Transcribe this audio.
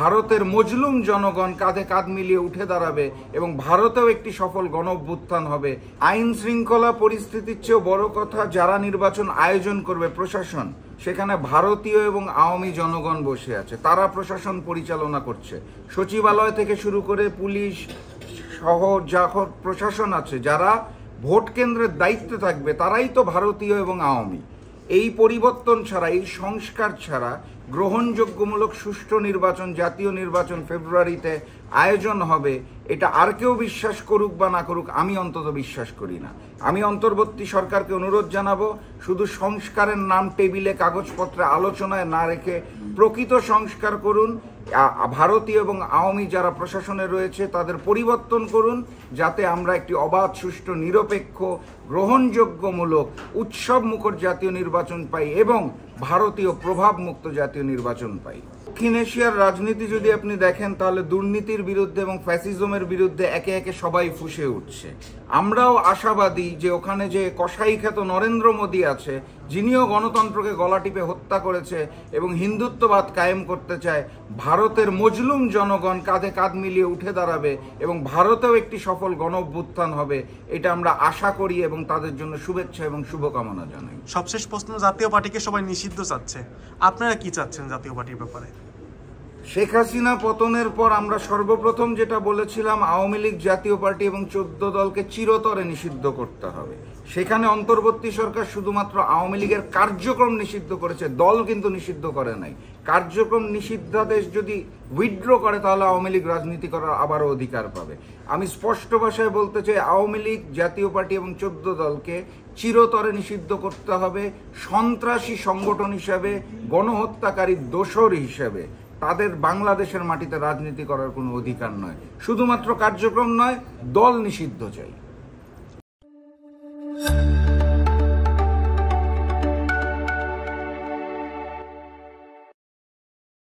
ভারতের মজলুম জনগণ কাঁধে কাঁধ মিলিয়ে উঠে দাঁড়াবে এবং ভারতেও একটি সফল গণ অভ্যুত্থান হবে। আইন শৃঙ্খলা পরিস্থিতির চেয়েও বড় কথা, যারা নির্বাচন আয়োজন করবে প্রশাসন, সেখানে ভারতীয় এবং আওয়ামী জনগণ বসে আছে, তারা প্রশাসন পরিচালনা করছে। সচিবালয় থেকে শুরু করে পুলিশ সহ যা প্রশাসন আছে, যারা ভোট কেন্দ্রের দায়িত্বে থাকবে, তারাই তো ভারতীয় এবং আওয়ামী। এই পরিবর্তন ছাড়া, এই সংস্কার ছাড়া গ্রহণযোগ্যমূলক সুষ্ঠু নির্বাচন, জাতীয় নির্বাচন ফেব্রুয়ারিতে আয়োজন হবে, এটা আর কেউ বিশ্বাস করুক বা না করুক, আমি অন্তত বিশ্বাস করি না। আমি অন্তর্বর্তী সরকারকে অনুরোধ জানাবো, শুধু সংস্কারের নাম টেবিলে কাগজপত্রে আলোচনায় না রেখে প্রকৃত সংস্কার করুন। ভারতীয় এবং আওয়ামী যারা প্রশাসনে রয়েছে তাদের পরিবর্তন করুন, যাতে আমরা একটি অবাধ, সুষ্ঠু, নিরপেক্ষ, গ্রহণযোগ্যমূলক, উৎসব মুখর জাতীয় নির্বাচন পাই এবং ভারতীয় প্রভাবমুক্ত জাতীয় নির্বাচন পাই। দক্ষিণ এশিয়ার রাজনীতি যদি আপনি দেখেন, তাহলে দুর্নীতির বিরুদ্ধে এবং ফ্যাসিজমের বিরুদ্ধে একে একে সবাই ফুঁসে উঠছে। আমরাও আশাবাদী যে ওখানে যে কসাই খ্যাত নরেন্দ্র মোদী আছে, যিনিও গণতন্ত্রকে গলা টিপে হত্যা করেছে এবং হিন্দুত্ববাদ কায়েম করতে চায়, ভারতের মজলুম জনগণ কাঁধে কাঁধ মিলিয়ে উঠে দাঁড়াবে এবং ভারতেও একটি সফল গণ অভ্যুত্থান হবে, এটা আমরা আশা করি এবং তাদের জন্য শুভেচ্ছা এবং শুভকামনা জানাই। সবশেষ প্রশ্ন, জাতীয় পার্টিকে সবাই নিষিদ্ধ চাচ্ছে, আপনারা কি চাচ্ছেন জাতীয় পার্টির ব্যাপারে? শেখ হাসিনা পতনের পর আমরা সর্বপ্রথম যেটা বলেছিলাম, আওয়ামী লীগ, জাতীয় পার্টি এবং 14 দলকে চিরতরে নিষিদ্ধ করতে হবে। সেখানে অন্তর্বর্তী সরকার শুধুমাত্র আওয়ামী লীগের কার্যক্রম নিষিদ্ধ করেছে, দল কিন্তু নিষিদ্ধ করে নাই। কার্যক্রম নিষিদ্ধাদেশ যদি উইথড্র করে, তাহলে আওয়ামী লীগ রাজনীতি করার আবারও অধিকার পাবে। আমি স্পষ্ট ভাষায় বলতে চাই, আওয়ামী লীগ, জাতীয় পার্টি এবং 14 দলকে চিরতরে নিষিদ্ধ করতে হবে। সন্ত্রাসী সংগঠন হিসাবে, গণহত্যাকারী দোসর হিসাবে তাদের বাংলাদেশের মাটিতে রাজনীতি করার কোনো অধিকার নয়। শুধুমাত্র কার্যক্রম নয়, দল নিষিদ্ধ চাই।